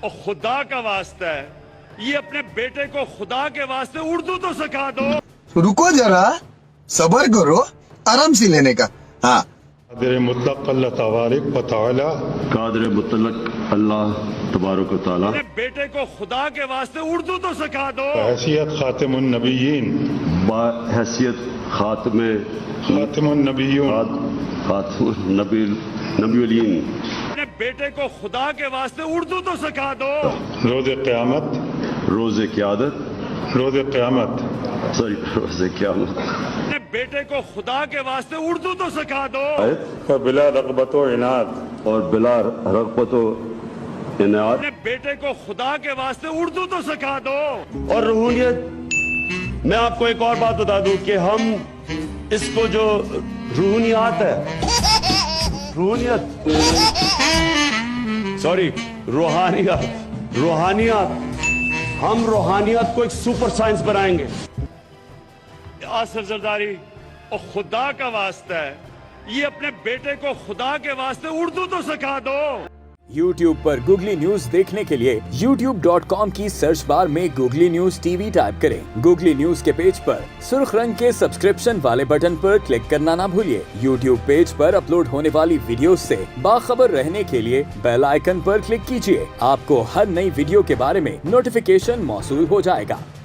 اور خدا کا واسطہ ہے یہ اپنے بیٹے کو خدا کے واسطے اردو تو سکھا دو. رکو ذرا صبر کرو آرام سے لینے کا. ہاں قادر مطلق اللہ تبارک و تعالی قادر مطلق اللہ تبارک و تعالی اپنے بیٹے کو خدا کے واسطے اردو تو سکھا دو. حیثیت خاتم النبیین بحیثیت خاتم النبیون نبی الین اپنے بیٹے کو خدا کے واسطے اردو تو سکھا دو. روز قیامت روز قیادت روز قیامت روز قیامت اپنے بیٹے کو خدا کے واسطے اردو تو سکھا دو. بلا رغبت و عناد اور بلا رغبت و عناد اپنے بیٹے کو خدا کے واسطے اردو تو سکھا دو. اور روحانیت. میں آپ کو ایک اور بات بتا دوں کہ ہم اس کو جو روحانیت ہے روحانیت ہم روحانیت کو ایک سپر سائنس بنائیں گے. آصف زرداری اور خدا کا واسطہ ہے یہ اپنے بیٹے کو خدا کے واسطے اردو تو سکھا دو. YouTube پر گوگلی نیوز دیکھنے کے لیے youtube.com کی سرچ بار میں googly news T V type کریں. گوگلی نیوز کے پیج پر سرخ رنگ کے سبسکرپشن والے بٹن پر کلک کرنا نہ بھولیے. YouTube پیج پر اپلوڈ ہونے والی ویڈیوز سے باخبر رہنے کے لیے بیل آئیکن پر کلک کیجیے. آپ کو ہر نئی ویڈیو کے بارے میں نوٹیفیکیشن موصول ہو جائے گا.